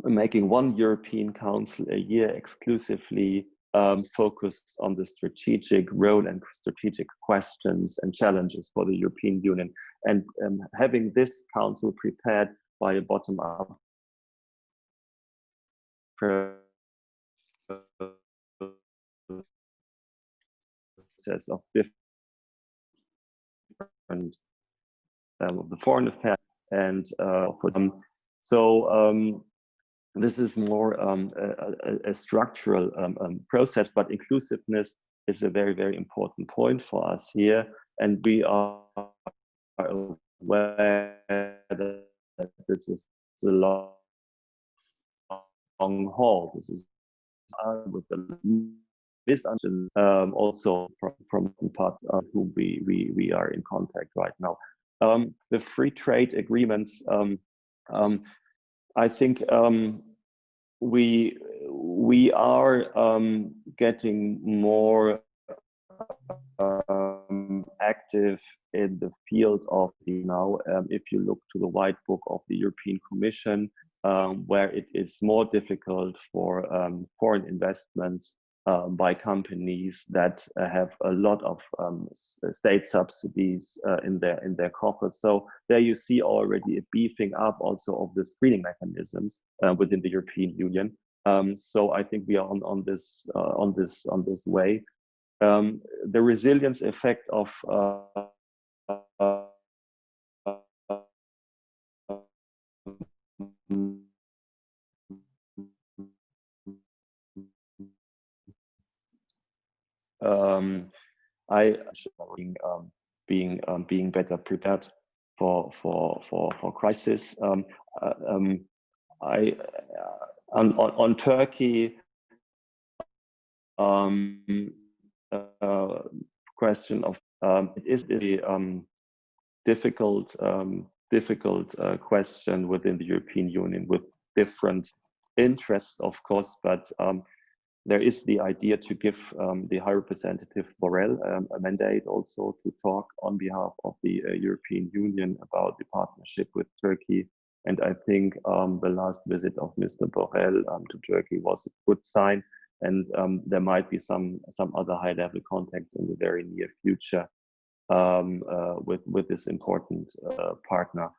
making one European Council a year exclusively focused on the strategic role and strategic questions and challenges for the European Union, and having this council prepared by a bottom-up process of different the foreign affairs and this is more a structural process, but inclusiveness is a very, very important point for us here, and we are aware that this is a long haul. This is with the misunderstanding also from parts who we are in contact right now. The free trade agreements, I think we are getting more active in the field of now. If you look to the white book of the European Commission, where it is more difficult for foreign investments by companies that have a lot of state subsidies in their coffers. So there you see already a beefing up also of the screening mechanisms within the European Union. So I think we are on this way. The resilience effect of being better prepared for crisis. On Turkey, question of it is a difficult question within the European Union with different interests, of course, but there is the idea to give the High Representative Borrell a mandate also to talk on behalf of the European Union about the partnership with Turkey. And I think the last visit of Mr. Borrell to Turkey was a good sign. And there might be some other high-level contacts in the very near future with this important partner.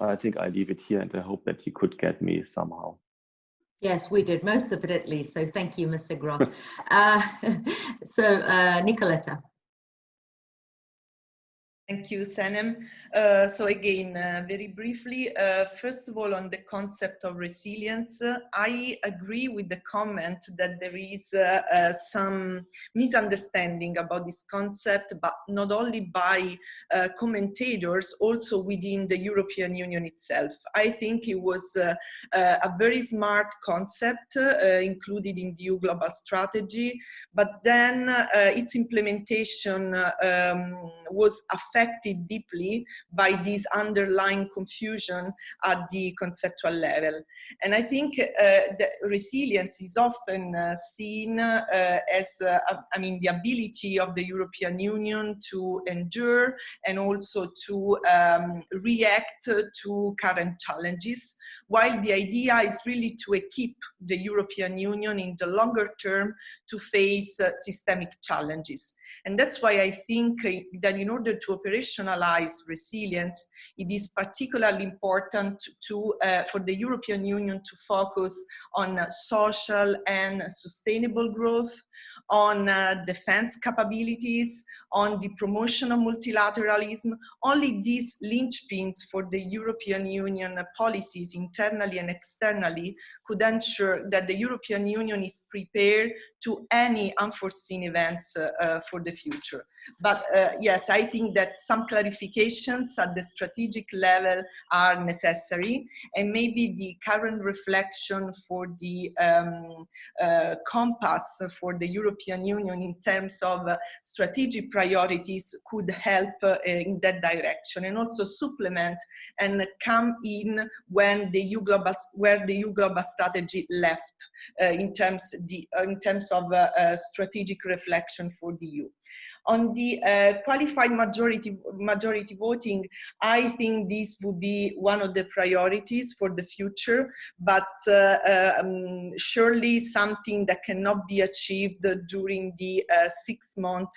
I think I leave it here, and I hope that you could get me somehow. Yes, we did most of it at least. So thank you, Mr. Groth. Nicoletta. Thank you, Senem. So again, very briefly, first of all, on the concept of resilience, I agree with the comment that there is some misunderstanding about this concept, but not only by commentators, also within the European Union itself. I think it was a very smart concept included in the EU Global Strategy, but then its implementation was affected deeply by this underlying confusion at the conceptual level. And I think that resilience is often seen as, the ability of the European Union to endure and also to react to current challenges, while the idea is really to equip the European Union in the longer term to face systemic challenges. And that's why I think that in order to operationalize resilience, it is particularly important for the European Union to focus on social and sustainable growth, on defense capabilities, on the promotion of multilateralism. Only these linchpins for the European Union policies internally and externally could ensure that the European Union is prepared to any unforeseen events for the future. But yes, I think that some clarifications at the strategic level are necessary, and maybe the current reflection for the compass for the European Union in terms of strategic priorities could help in that direction, and also supplement and come in when the EU Global Strategy left in terms of strategic reflection for the EU. On the qualified majority voting, I think this would be one of the priorities for the future, but surely something that cannot be achieved during the 6-month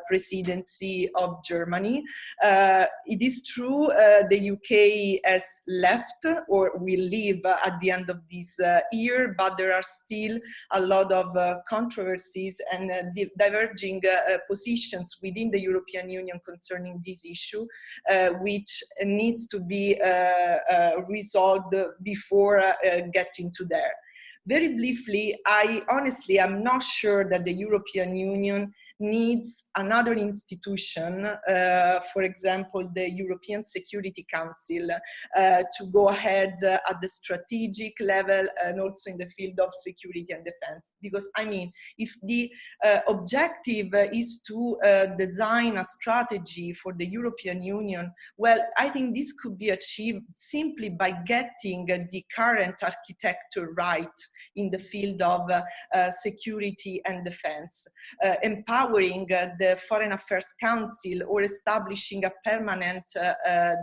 presidency of Germany. It is true the UK has left or will leave at the end of this year, but there are still a lot of controversies and diverging positions within the European Union concerning this issue, which needs to be resolved before getting to there. Very briefly, I honestly am not sure that the European Union needs another institution, for example, the European Security Council, to go ahead at the strategic level and also in the field of security and defense. Because, I mean, if the objective is to design a strategy for the European Union, well, I think this could be achieved simply by getting the current architecture right in the field of security and defense, empowering the Foreign Affairs Council or establishing a permanent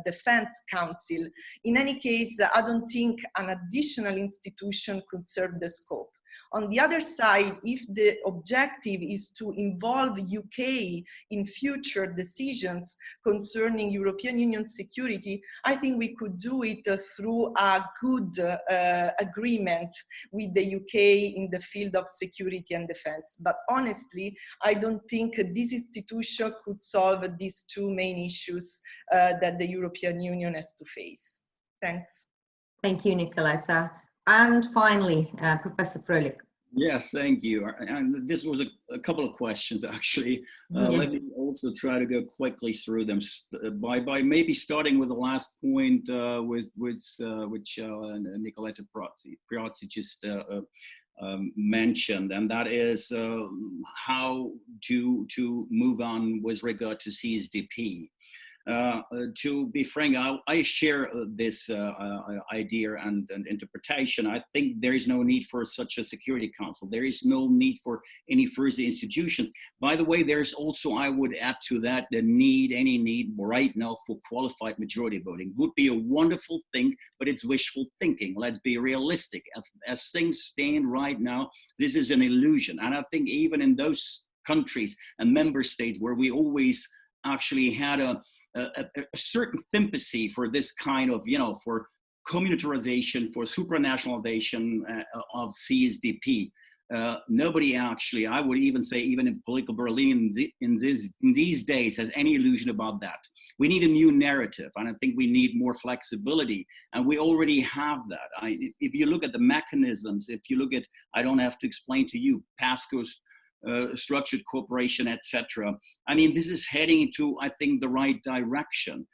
defense council. In any case, I don't think an additional institution could serve the scope. On the other side, if the objective is to involve UK in future decisions concerning European Union security, I think we could do it through a good agreement with the UK in the field of security and defense. But honestly, I don't think this institution could solve these two main issues that the European Union has to face. Thanks. Thank you, Nicoletta. And finally, Professor Fröhlich. Yes, thank you. And this was a couple of questions, actually. Let me also try to go quickly through them by maybe starting with the last point which Nicoletta Piazzi just mentioned, and that is how to move on with regard to CSDP. To be frank, I share this idea and interpretation. I think there is no need for such a Security Council. There is no need for any further institutions. By the way, there's also, I would add to that, any need right now for qualified majority voting. Would be a wonderful thing, but it's wishful thinking. Let's be realistic. As things stand right now, this is an illusion. And I think even in those countries and member states where we always actually had a certain sympathy for this kind of, for communitarization, for supranationalization of CSDP. Nobody actually, I would even say, even in political Berlin in these days, has any illusion about that. We need a new narrative, and I think we need more flexibility, and we already have that. If you look at the mechanisms, if you look at, I don't have to explain to you, PASCO's structured cooperation, etc. I mean, this is heading into, I think, the right direction.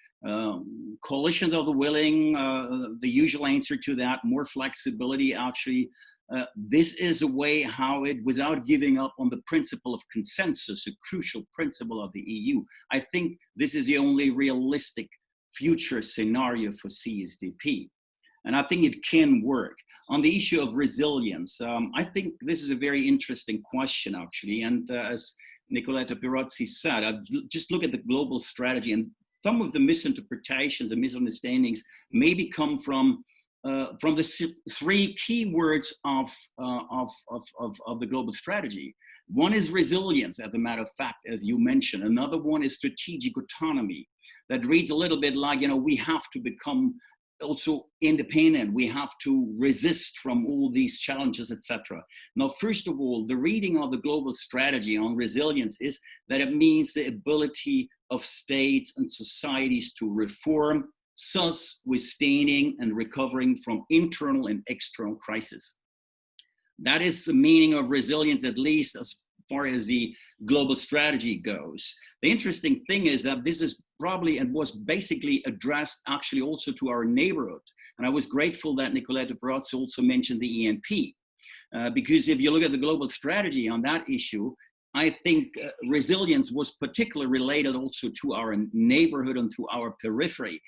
Coalitions of the willing, the usual answer to that, more flexibility, actually. This is a way how it, without giving up on the principle of consensus, a crucial principle of the EU, I think this is the only realistic future scenario for CSDP. And I think it can work. On the issue of resilience, I think this is a very interesting question, actually. And as Nicoletta Pirozzi said, just look at the global strategy, and some of the misinterpretations and misunderstandings maybe come from the three key words of the global strategy. One is resilience, as a matter of fact, as you mentioned. Another one is strategic autonomy. That reads a little bit like, we have to become also independent. We have to resist from all these challenges, etc. Now, first of all, the reading of the global strategy on resilience is that it means the ability of states and societies to reform, thus withstanding and recovering from internal and external crises. That is the meaning of resilience, at least as far as the global strategy goes. The interesting thing is that this is probably and was basically addressed actually also to our neighborhood. And I was grateful that Nicoletta Pirozzi also mentioned the ENP, because if you look at the global strategy on that issue, I think resilience was particularly related also to our neighborhood and to our periphery.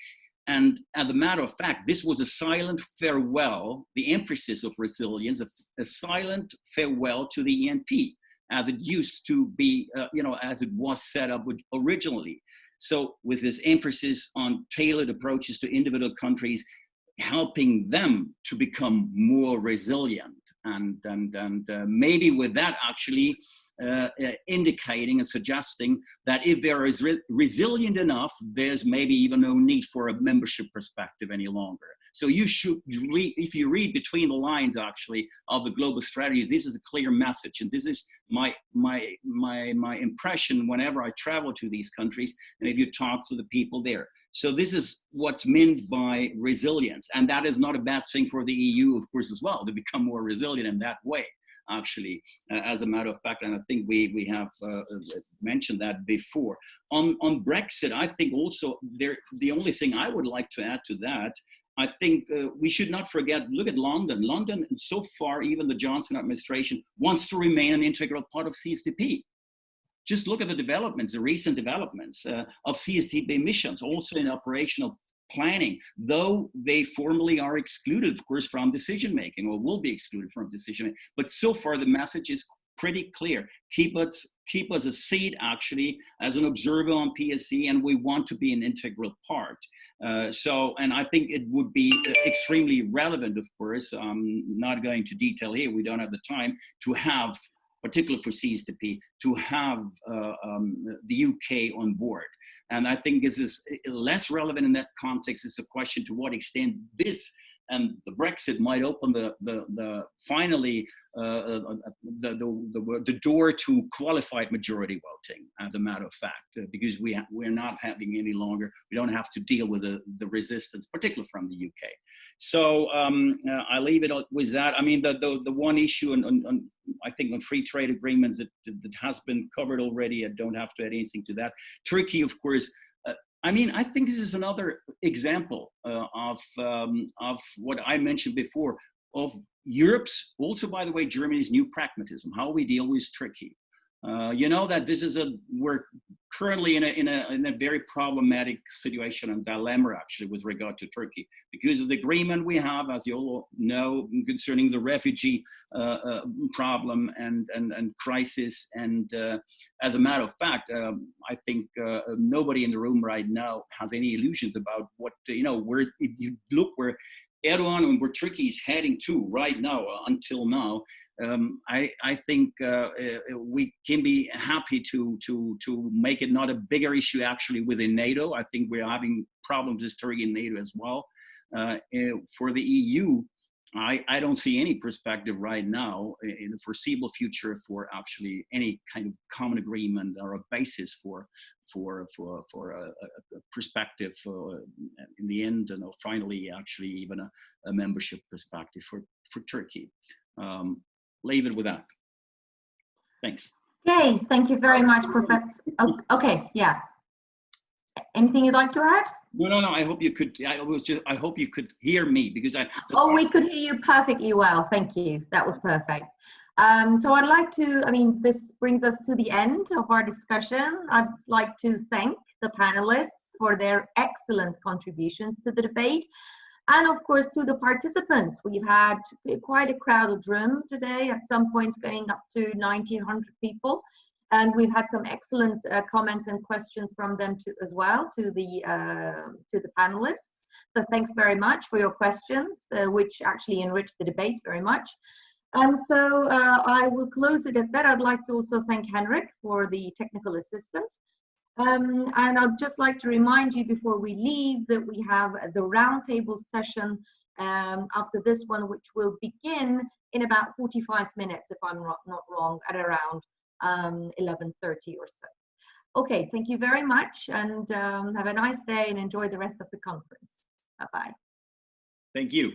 And as a matter of fact, this was a silent farewell, the emphasis of resilience, a silent farewell to the ENP, as it used to be, as it was set up originally. So with this emphasis on tailored approaches to individual countries, helping them to become more resilient. And maybe with that actually indicating and suggesting that if there is resilient enough, there's maybe even no need for a membership perspective any longer. So you should read, if you read between the lines actually of the global strategy, this is a clear message. And this is my impression whenever I travel to these countries and if you talk to the people there. So this is what's meant by resilience. And that is not a bad thing for the EU, of course, as well, to become more resilient in that way, actually, as a matter of fact. And I think we have mentioned that before. On Brexit, I think also the only thing I would like to add to that, I think we should not forget, look at London. London, and so far, even the Johnson administration wants to remain an integral part of CSDP. Just look at the developments, the recent developments of CSDP missions, also in operational planning, though they formally are excluded, of course, from decision-making, or will be excluded from decision-making. But so far, the message is pretty clear. Keep us a seat, actually, as an observer on PSC, and we want to be an integral part. And I think it would be extremely relevant, of course, I'm not going to detail here, we don't have the time, to have, particularly for CSDP, to have the UK on board. And I think this is less relevant in that context. It's a question to what extent this and the Brexit might open finally the door to qualified majority voting, as a matter of fact, because we're not having any longer, we don't have to deal with the resistance, particularly from the UK. So I leave it with that. I mean, the one issue I think on free trade agreements that has been covered already, I don't have to add anything to that. Turkey, of course, I mean, I think this is another example of what I mentioned before, of Europe's, also by the way, Germany's new pragmatism, how we deal with Turkey. You know that this is we're currently in a very problematic situation and dilemma actually with regard to Turkey because of the agreement we have, as you all know, concerning the refugee problem and crisis. And as a matter of fact, I think nobody in the room right now has any illusions about what where if you look where Erdogan and where Turkey is heading to right now until now. I think we can be happy to make it not a bigger issue actually within NATO. I think we're having problems with Turkey in NATO as well. For the EU, I don't see any perspective right now in the foreseeable future for actually any kind of common agreement or a basis for a perspective in the end, and finally actually even a membership perspective for Turkey. Leave it with that. Thanks. Okay, thank you very much, Professor. Oh, okay, yeah. Anything you'd like to add? No. I hope you could. I hope you could hear me because Oh, we could hear you perfectly well. Thank you. That was perfect. So I'd like to. This brings us to the end of our discussion. I'd like to thank the panelists for their excellent contributions to the debate. And of course, to the participants, we've had quite a crowded room today, at some points going up to 1,900 people. And we've had some excellent comments and questions from them as well to the panelists. So thanks very much for your questions, which actually enriched the debate very much. So I will close it at that. I'd like to also thank Henrik for the technical assistance. And I'd just like to remind you before we leave that we have the roundtable session after this one, which will begin in about 45 minutes, if I'm not wrong, at around 11:30 or so. Okay, thank you very much, and have a nice day and enjoy the rest of the conference. Bye-bye. Thank you.